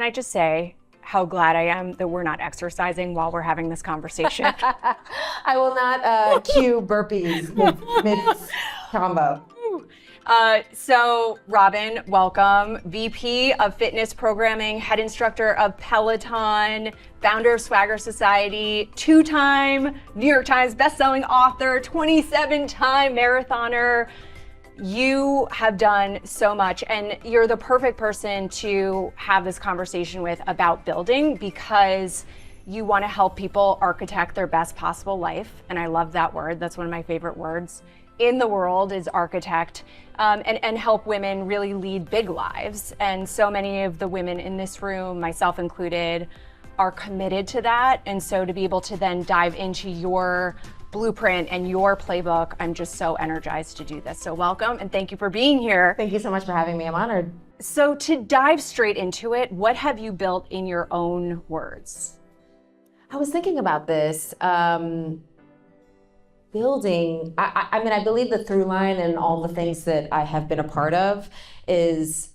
I just say how glad I am that we're not exercising while we're having this conversation. I will not cue burpees mid-combo. So Robin, welcome. VP of Fitness Programming, head instructor of Peloton, founder of Swagger Society, 2-time New York Times bestselling author, 27-time marathoner. You have done so much, and you're the perfect person to have this conversation with about building, because you want to help people architect their best possible life. And I love that word. That's one of my favorite words in the world, is architect, and help women really lead big lives. And so many of the women in this room, myself included, are committed to that. And so to be able to then dive into your blueprint and your playbook, I'm just so energized to do this. So welcome, and thank you for being here. Thank you so much for having me. I'm honored. So to dive straight into it, what have you built in your own words? I was thinking about this. Building, I mean, I believe the through line and all the things that I have been a part of is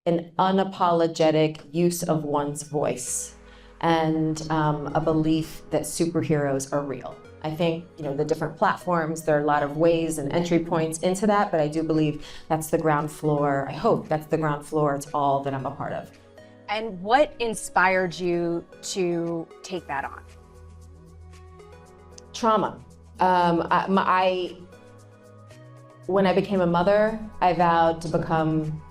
an unapologetic use of one's voice, and a belief that superheroes are real. I think, the different platforms, there are a lot of ways and entry points into that, but I do believe that's the ground floor. I hope that's the ground floor. It's all that I'm a part of. And what inspired you to take that on? Trauma. When I became a mother, I vowed to become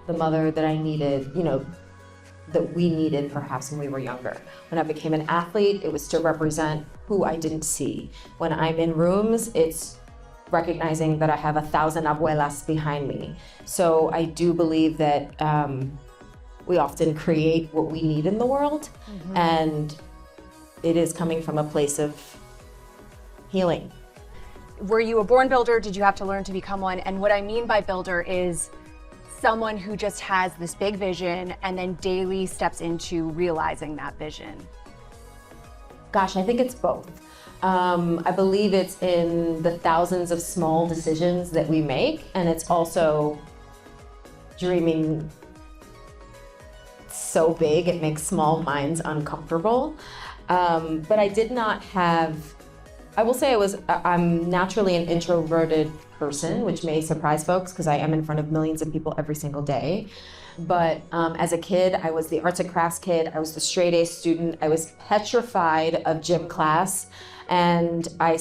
the mother that I needed, that we needed perhaps when we were younger. When I became an athlete, it was to represent who I didn't see. When I'm in rooms, it's recognizing that I have 1,000 abuelas behind me. So I do believe that we often create what we need in the world, and it is coming from a place of healing. Were you a born builder? Did you have to learn to become one? And what I mean by builder is someone who just has this big vision and then daily steps into realizing that vision. Gosh, I think it's both. I believe it's in the thousands of small decisions that we make, and it's also dreaming so big it makes small minds uncomfortable. But I did not have, I will say I'm naturally an introverted person, which may surprise folks because I am in front of millions of people every single day. But as a kid, I was the arts and crafts kid. I was the straight A student. I was petrified of gym class. And I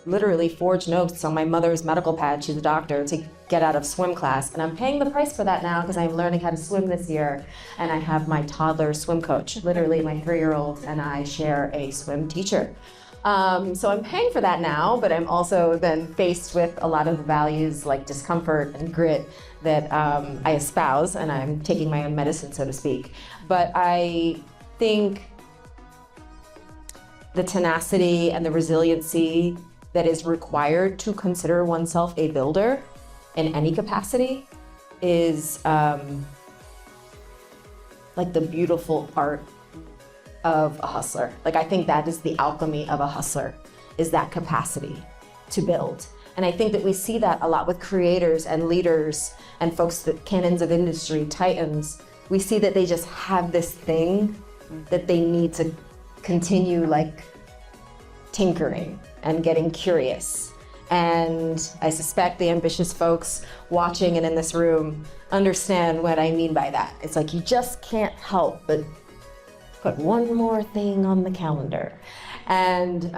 literally forged notes on my mother's medical pad, she's a doctor, to get out of swim class. And I'm paying the price for that now because I'm learning how to swim this year. And I have my toddler swim coach, literally my 3-year-old, and I share a swim teacher. So I'm paying for that now, but I'm also then faced with a lot of the values like discomfort and grit that I espouse, and I'm taking my own medicine, so to speak. But I think the tenacity and the resiliency that is required to consider oneself a builder in any capacity is like the beautiful art of a hustler. Like, I think that is the alchemy of a hustler, is that capacity to build. And I think that we see that a lot with creators and leaders and folks that cannons of industry, titans. We see that they just have this thing that they need to continue like tinkering and getting curious. And I suspect the ambitious folks watching and in this room understand what I mean by that. It's like you just can't help but put one more thing on the calendar and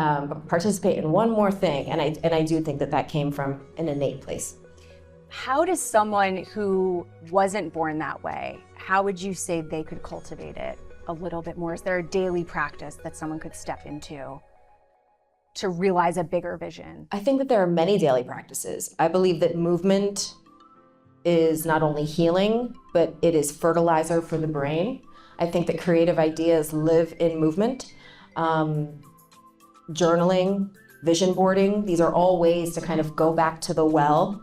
participate in one more thing. And I do think that came from an innate place. How does someone who wasn't born that way, how would you say they could cultivate it a little bit more? Is there a daily practice that someone could step into to realize a bigger vision? I think that there are many daily practices. I believe that movement is not only healing, but it is fertilizer for the brain. I think that creative ideas live in movement. Journaling, vision boarding, these are all ways to kind of go back to the well.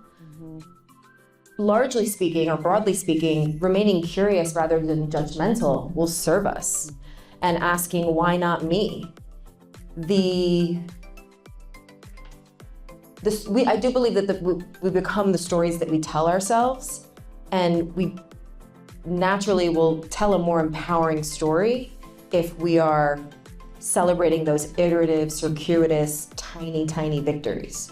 Largely speaking, or broadly speaking, remaining curious rather than judgmental will serve us. And asking, why not me? I do believe that we become the stories that we tell ourselves, and naturally will tell a more empowering story if we are celebrating those iterative, circuitous, tiny victories.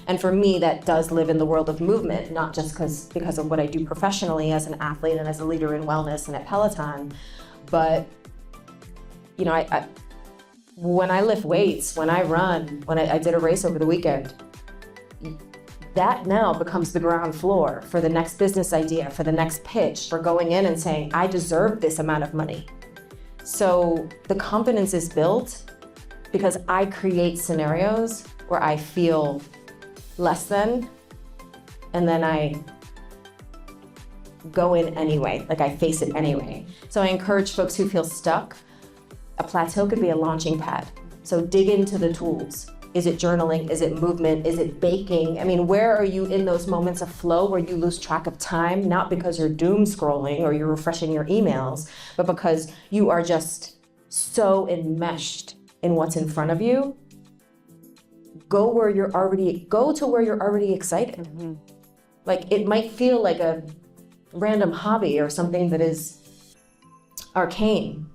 And for me, that does live in the world of movement, not just because of what I do professionally as an athlete and as a leader in wellness and at Peloton, but I when I lift weights, when I run, when I did a race over the weekend, that now becomes the ground floor for the next business idea, for the next pitch, for going in and saying, I deserve this amount of money. So the confidence is built because I create scenarios where I feel less than, and then I go in anyway, like I face it anyway. So I encourage folks who feel stuck. A plateau could be a launching pad. So dig into the tools. Is it journaling? Is it movement? Is it baking? I mean, where are you in those moments of flow where you lose track of time, not because you're doom scrolling or you're refreshing your emails, but because you are just so enmeshed in what's in front of you? Go to where you're already excited. Mm-hmm. Like, it might feel like a random hobby or something that is arcane,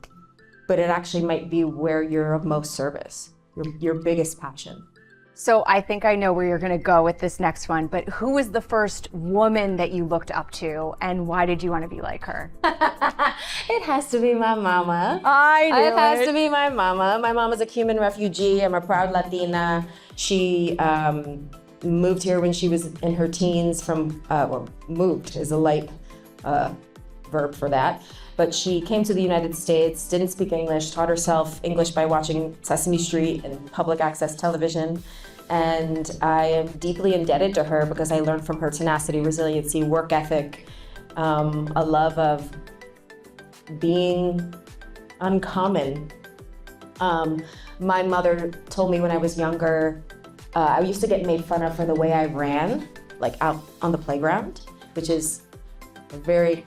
but it actually might be where you're of most service, your biggest passion. So I think I know where you're going to go with this next one, but who was the first woman that you looked up to, and why did you want to be like her? It has to be my mama. It has to be my mama. My mom is a Cuban refugee. I'm a proud Latina. She moved here when she was in her teens moved is a light verb for that. But she came to the United States, didn't speak English, taught herself English by watching Sesame Street and public access television. And I am deeply indebted to her because I learned from her tenacity, resiliency, work ethic, a love of being uncommon. My mother told me when I was younger, I used to get made fun of for the way I ran, like out on the playground, which is very...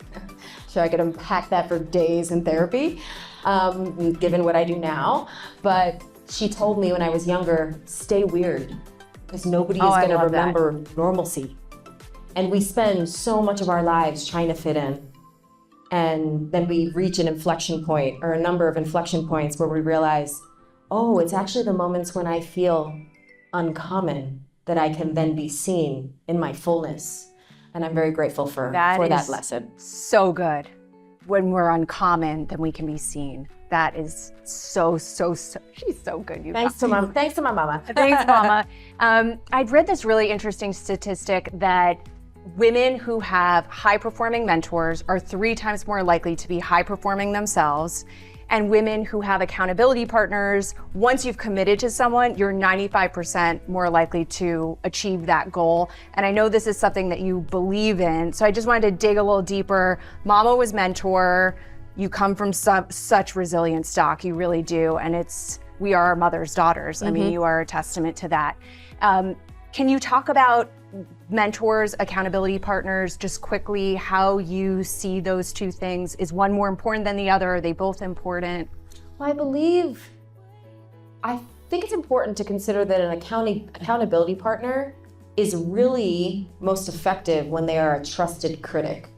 So I could unpack that for days in therapy, given what I do now. But she told me when I was younger, stay weird, because nobody is going to remember normalcy. And we spend so much of our lives trying to fit in. And then we reach an inflection point, or a number of inflection points, where we realize, oh, it's actually the moments when I feel uncommon that I can then be seen in my fullness. And I'm very grateful for that lesson. So good. When we're uncommon, then we can be seen. That is so, she's so good. Thanks to my mama. Thanks, Mama. I'd read this really interesting statistic that women who have high-performing mentors are 3 times more likely to be high-performing themselves. And women who have accountability partners, once you've committed to someone, you're 95% more likely to achieve that goal. And I know this is something that you believe in. So I just wanted to dig a little deeper. Mama was mentor. You come from such resilient stock. You really do. And we are our mother's daughters. Mm-hmm. I mean, you are a testament to that. Can you talk about mentors, accountability partners, just quickly, how you see those two things? Is one more important than the other? Are they both important? Well, I think it's important to consider that an accountability partner is really most effective when they are a trusted critic.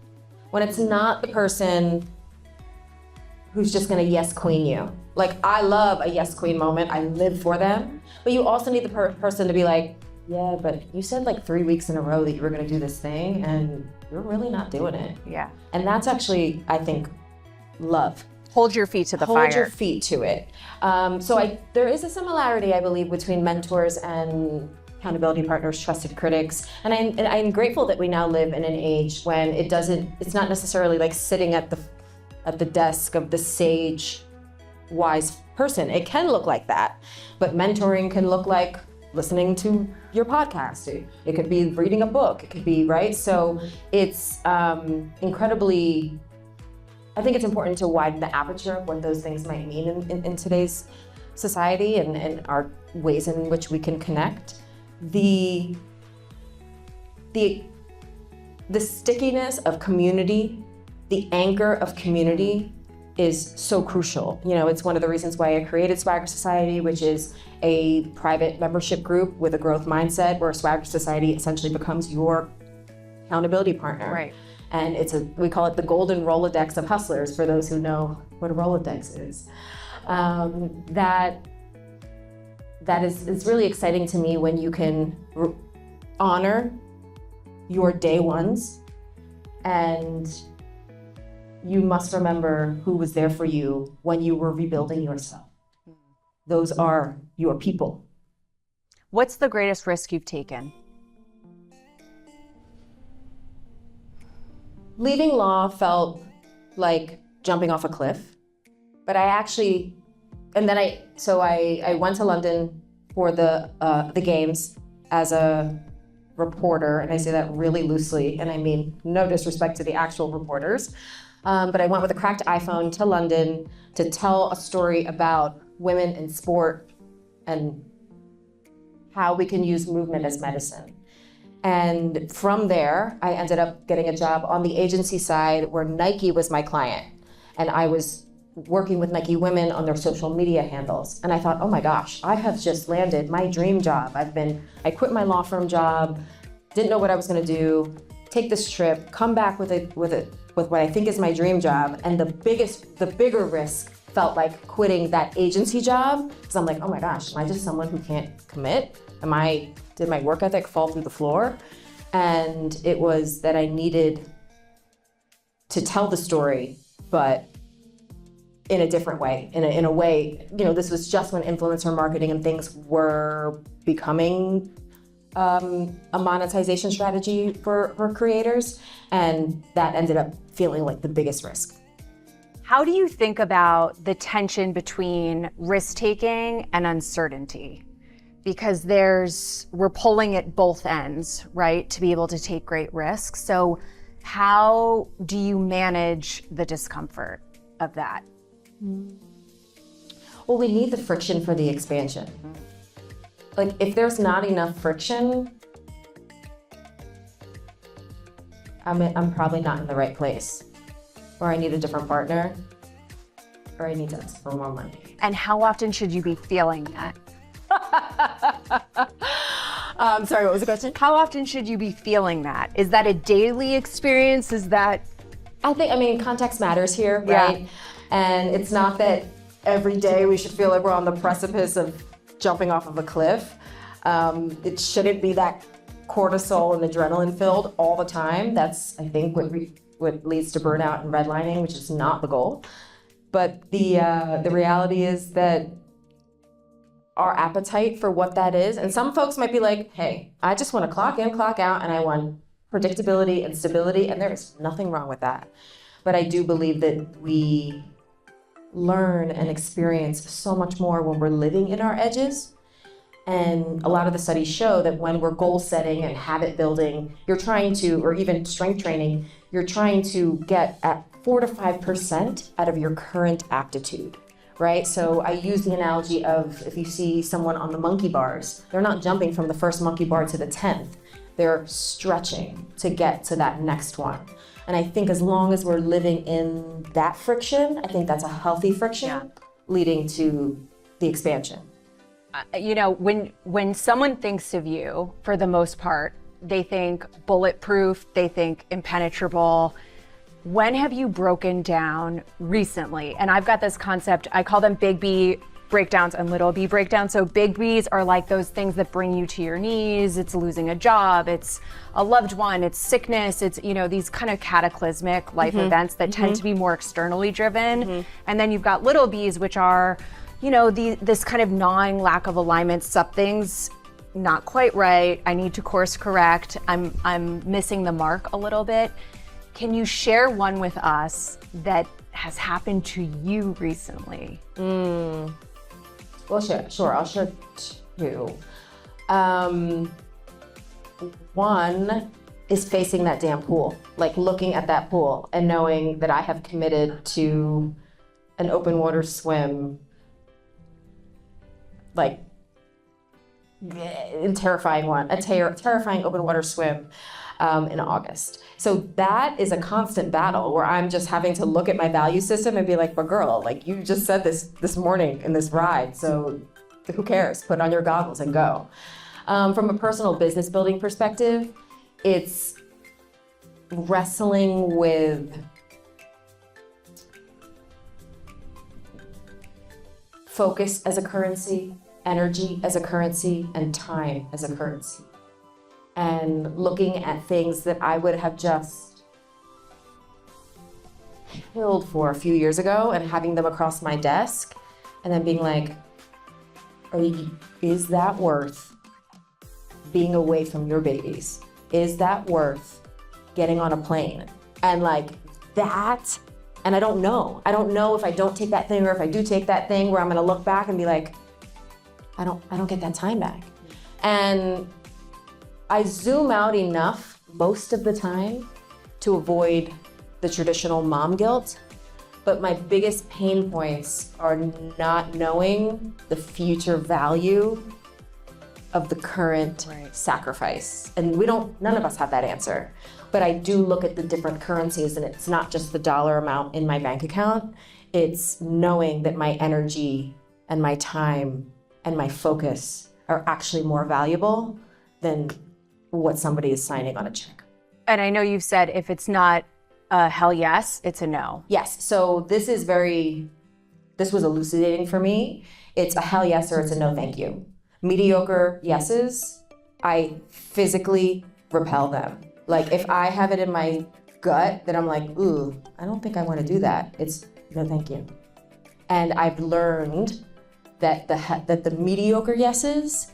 When it's not the person who's just gonna yes queen you. Like, I love a yes queen moment, I live for them, but you also need the person to be like, yeah, but you said like 3 weeks in a row that you were going to do this thing and you're really not doing it. Yeah. And that's actually, I think, love. Hold your feet to the fire. Hold your feet to it. There is a similarity, I believe, between mentors and accountability partners, trusted critics. And I'm grateful that we now live in an age when it's not necessarily like sitting at the desk of the sage, wise person. It can look like that, but mentoring can look like listening to your podcast. It could be reading a book. It could be, right? So it's incredibly, I think it's important to widen the aperture of what those things might mean in today's society and our ways in which we can connect. The stickiness of community, the anchor of community is so crucial. You know, it's one of the reasons why I created Swagger Society, which is a private membership group with a growth mindset where Swagger Society essentially becomes your accountability partner. Right. And we call it the golden Rolodex of hustlers, for those who know what a Rolodex is. That is really exciting to me when you can honor your day ones, and you must remember who was there for you when you were rebuilding yourself. Those are your people. What's the greatest risk you've taken? Leaving law felt like jumping off a cliff, but I went to London for the games as a reporter, and I say that really loosely, and I mean no disrespect to the actual reporters, but I went with a cracked iPhone to London to tell a story about women in sport and how we can use movement as medicine. And from there, I ended up getting a job on the agency side where Nike was my client, and I was working with Nike women on their social media handles. And I thought, oh my gosh, I have just landed my dream job. I quit my law firm job, didn't know what I was gonna do, take this trip, come back with what I think is my dream job. And the bigger risk felt like quitting that agency job, because I'm like, oh my gosh, am I just someone who can't commit? Did my work ethic fall through the floor? And it was that I needed to tell the story, but in a different way, in a way, this was just when influencer marketing and things were becoming a monetization strategy for creators, and that ended up feeling like the biggest risk. How do you think about the tension between risk-taking and uncertainty? Because we're pulling at both ends, right, to be able to take great risks. So how do you manage the discomfort of that? Well, we need the friction for the expansion. Like, if there's not enough friction, I'm probably not in the right place, or I need a different partner, or I need to ask for more money. And how often should you be feeling that? Sorry, what was the question? How often should you be feeling that? Is that a daily experience? I think, context matters here, right? Yeah. And it's not that every day we should feel like we're on the precipice of jumping off of a cliff. It shouldn't be that cortisol and adrenaline filled all the time. That's, I think, what leads to burnout and redlining, which is not the goal. But the reality is that our appetite for what that is, and some folks might be like, hey, I just want to clock in, clock out, and I want predictability and stability, and there is nothing wrong with that. But I do believe that we learn and experience so much more when we're living in our edges. And a lot of the studies show that when we're goal setting and habit building, or even strength training, you're trying to get at 4 to 5% out of your current aptitude, right? So I use the analogy of, if you see someone on the monkey bars, they're not jumping from the first monkey bar to the 10th. They're stretching to get to that next one. And I think as long as we're living in that friction, I think that's a healthy friction leading to the expansion. When someone thinks of you, for the most part, they think bulletproof, they think impenetrable. When have you broken down recently? And I've got this concept, I call them big B breakdowns and little B breakdowns. So big Bs are like those things that bring you to your knees. It's losing a job, it's a loved one, it's sickness, it's these kind of cataclysmic life events that tend to be more externally driven. And then you've got little Bs, which are, this kind of gnawing lack of alignment. Something's not quite right. I need to course correct. I'm missing the mark a little bit. Can you share one with us that has happened to you recently? Well, sure. I'll share two. One is facing that damn pool, like looking at that pool and knowing that I have committed to an open water swim, like a terrifying open water swim in August. So that is a constant battle where I'm just having to look at my value system and be like, but girl, like you just said this morning in this ride, so who cares? Put on your goggles and go. From a personal business building perspective, it's wrestling with focus as a currency, energy as a currency, and time as a currency. And looking at things that I would have just killed for a few years ago and having them across my desk and then being like, is that worth being away from your babies? Is that worth getting on a plane? And like that, and I don't know if I don't take that thing or if I do take that thing where I'm gonna look back and be like, I don't get that time back. And I zoom out enough most of the time to avoid the traditional mom guilt, but my biggest pain points are not knowing the future value of the current sacrifice. And none of us have that answer. But I do look at the different currencies, and it's not just the dollar amount in my bank account, it's knowing that my energy and my time and my focus are actually more valuable than what somebody is signing on a check. And I know you've said if it's not a hell yes, it's a no. Yes, so this was elucidating for me. It's a hell yes or it's a no thank you. Mediocre yeses, I physically repel them. Like if I have it in my gut that I'm like, ooh, I don't think I want to do that. It's no thank you. And I've learned that the mediocre yeses,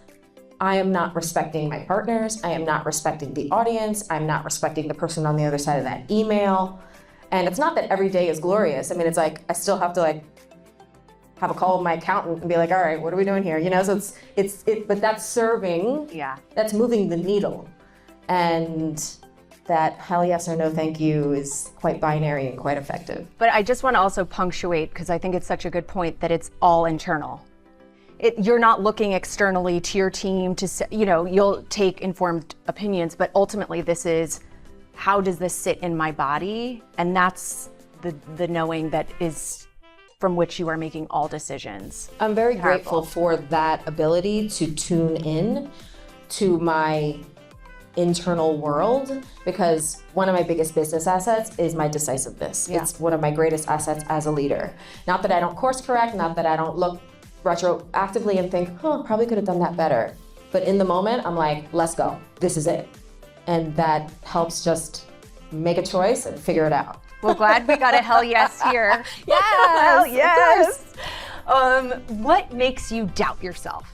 I am not respecting my partners, I am not respecting the audience, I'm not respecting the person on the other side of that email. And it's not that every day is glorious. I mean, it's like, I still have to like have a call with my accountant and be like, all right, what are we doing here? You know, so but that's serving, that's moving the needle. And that hell yes or no thank you is quite binary and quite effective. But I just want to also punctuate, because I think it's such a good point, that it's all internal. You're not looking externally to your team to, you'll take informed opinions, but ultimately this is, how does this sit in my body? And that's the knowing that is from which you are making all decisions. I'm very grateful for that ability to tune in to my internal world, because one of my biggest business assets is my decisiveness. Yeah. It's one of my greatest assets as a leader. Not that I don't course correct, not that I don't look retroactively and think, probably could have done that better. But in the moment, I'm like, let's go. This is it. And that helps just make a choice and figure it out. Well, glad we got a hell yes here. Yes, hell yes. What makes you doubt yourself?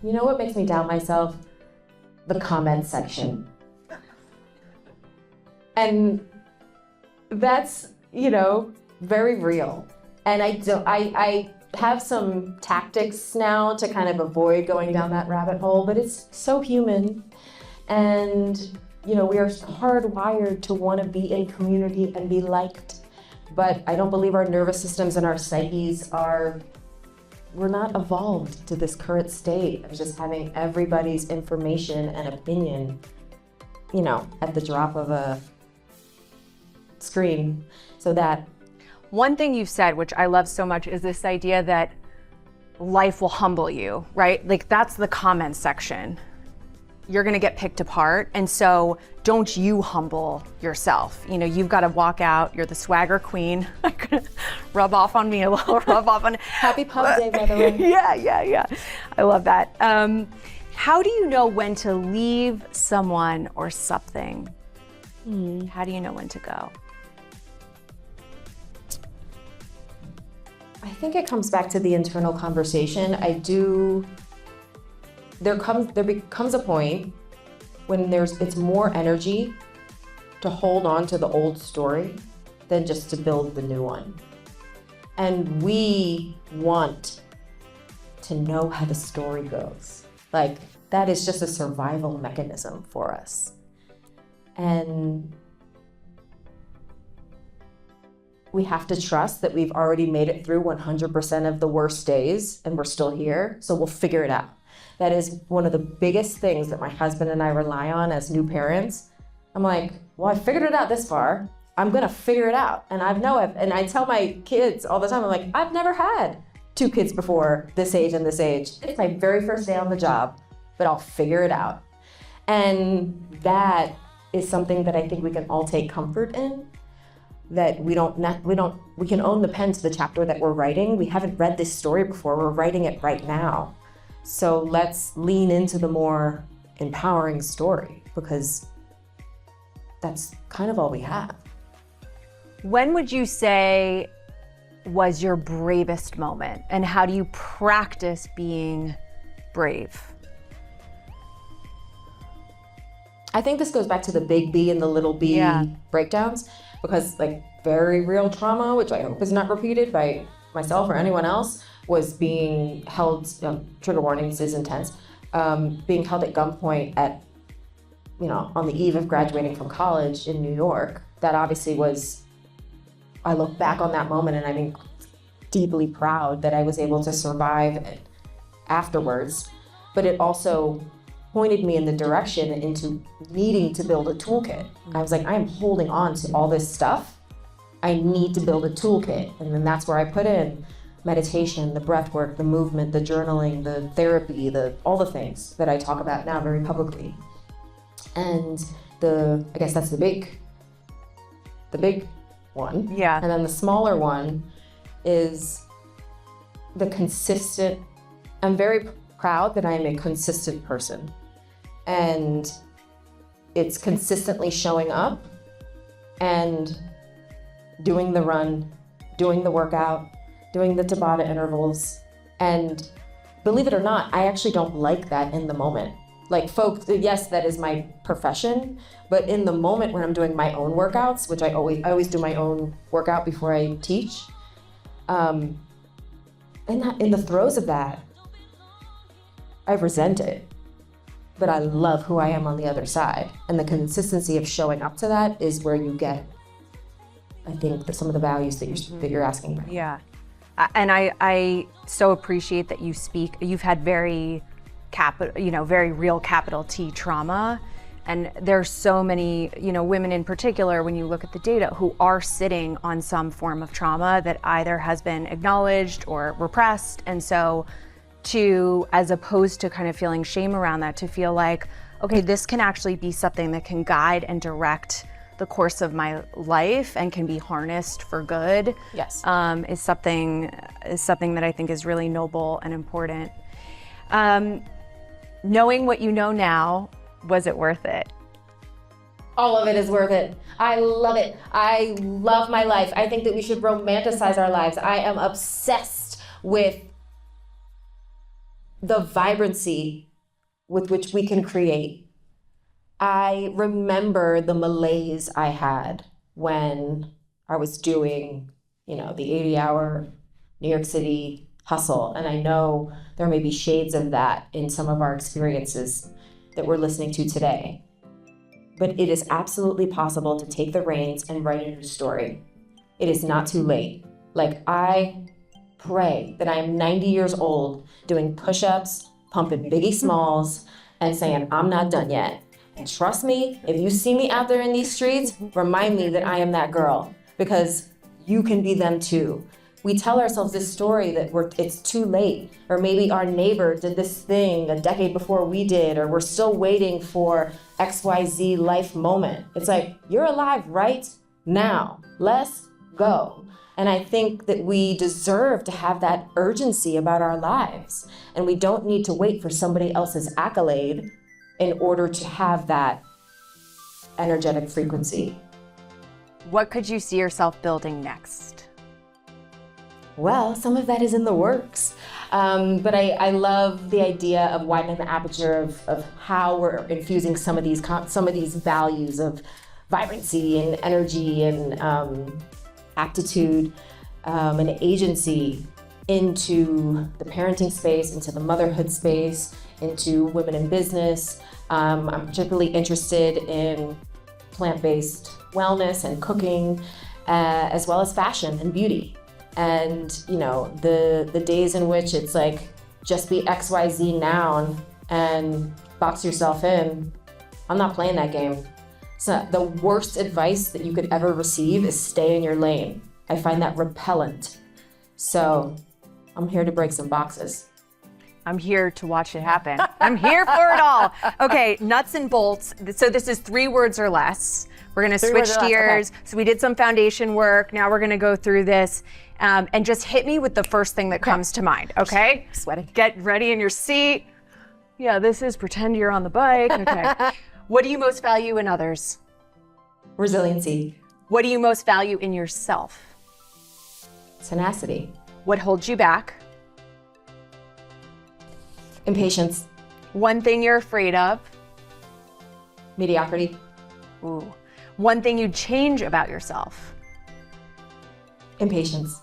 You know what makes me doubt myself? The comment section. And that's, very real. And I have some tactics now to kind of avoid going down that rabbit hole, but it's so human. And, we are hardwired to want to be in community and be liked. But I don't believe our nervous systems and our psyches we're not evolved to this current state of just having everybody's information and opinion, at the drop of a screen. So that one thing you've said, which I love so much, is this idea that life will humble you, right? Like that's the comment section. You're gonna get picked apart. And so don't you humble yourself. You've got to walk out. You're the swagger queen. Rub off on me a little, rub off on. Happy Pub Day, by the way. Yeah. I love that. How do you know when to leave someone or something? How do you know when to go? I think it comes back to the internal conversation. There becomes a point when it's more energy to hold on to the old story than just to build the new one. And we want to know how the story goes. Like that is just a survival mechanism for us. And we have to trust that we've already made it through 100% of the worst days and we're still here, so we'll figure it out. That is one of the biggest things that my husband and I rely on as new parents. I'm like, well, I figured it out this far. I'm gonna figure it out. And and I tell my kids all the time, I'm like, I've never had 2 kids before this age and this age. It's my very first day on the job. but I'll figure it out. And that is something that I think we can all take comfort in, that we can own the pen to the chapter that we're writing. We haven't read this story before, we're writing it right now. So let's lean into the more empowering story, because that's kind of all we have. When would you say was your bravest moment, and how do you practice being brave? I think this goes back to the big B and the little b breakdowns, because like very real trauma, which I hope is not repeated by myself or anyone else, was being held, trigger warnings is intense, being held at gunpoint at, on the eve of graduating from college in New York. That obviously was, I look back on that moment and I'm deeply proud that I was able to survive it afterwards. But it also pointed me in the direction into needing to build a toolkit. I was like, I am holding on to all this stuff. I need to build a toolkit. And then that's where I put in meditation, the breath work, the movement, the journaling, the therapy, all the things that I talk about now very publicly. And I guess that's the big one. Yeah. And then the smaller one is the consistent. I'm very proud that I am a consistent person. And it's consistently showing up and doing the run, doing the workout, doing the Tabata intervals. And believe it or not, I actually don't like that in the moment. Like folks, yes, that is my profession, but in the moment when I'm doing my own workouts, which I always do my own workout before I teach, in the throes of that, I resent it, but I love who I am on the other side. And the consistency of showing up to that is where you get, I think, some of the values that you're asking about. Yeah. And I so appreciate that you've had very real capital T trauma. And there's so many, women in particular, when you look at the data, who are sitting on some form of trauma that either has been acknowledged or repressed. And so as opposed to kind of feeling shame around that, to feel like, okay, this can actually be something that can guide and direct the course of my life and can be harnessed for good. Yes. Is something that I think is really noble and important. Knowing what you know now, was it worth it? All of it is worth it. I love it. I love my life. I think that we should romanticize our lives. I am obsessed with the vibrancy with which we can create. I remember the malaise I had when I was doing, the 80-hour New York City hustle. And I know there may be shades of that in some of our experiences that we're listening to today. But it is absolutely possible to take the reins and write a new story. It is not too late. Like, I pray that I am 90 years old doing push-ups, pumping Biggie Smalls, and saying, I'm not done yet. And trust me, if you see me out there in these streets, remind me that I am that girl, because you can be them too. We tell ourselves this story that it's too late, or maybe our neighbor did this thing a decade before we did, or we're still waiting for XYZ life moment. It's like, you're alive right now. Let's go. And I think that we deserve to have that urgency about our lives. And we don't need to wait for somebody else's accolade in order to have that energetic frequency. What could you see yourself building next? Well, some of that is in the works. But I love the idea of widening the aperture of how we're infusing some of these values of vibrancy and energy and aptitude and agency into the parenting space, into the motherhood space, into women in business. I'm particularly interested in plant-based wellness and cooking, as well as fashion and beauty. And the days in which it's like, just be XYZ noun and box yourself in, I'm not playing that game. So the worst advice that you could ever receive is stay in your lane. I find that repellent. So I'm here to break some boxes. I'm here to watch it happen. I'm here for it all. Okay, nuts and bolts. So this is 3 words or less. We're gonna switch gears. Okay. So we did some foundation work. Now we're gonna go through this and just hit me with the first thing that comes to mind, okay? Sweating. Get ready in your seat. Yeah, this is pretend you're on the bike. Okay. What do you most value in others? Resiliency. What do you most value in yourself? Tenacity. What holds you back? Impatience. One thing you're afraid of? Mediocrity. Ooh. One thing you'd change about yourself? Impatience.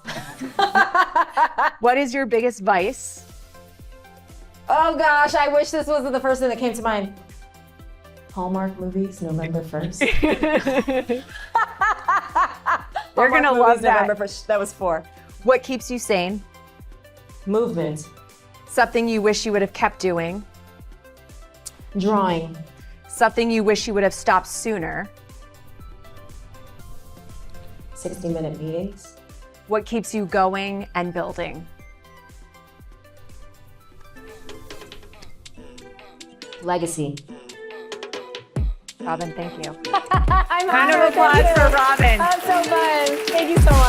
What is your biggest vice? Oh gosh, I wish this wasn't the first thing that came to mind. Hallmark movies, November 1st. You're gonna love that. November 1st. That was 4. What keeps you sane? Movement. Something you wish you would have kept doing? Drawing. Something you wish you would have stopped sooner? 60-minute meetings. What keeps you going and building? Legacy. Robin, thank you. I'm Round of applause for Robin. That's so fun. Thank you so much.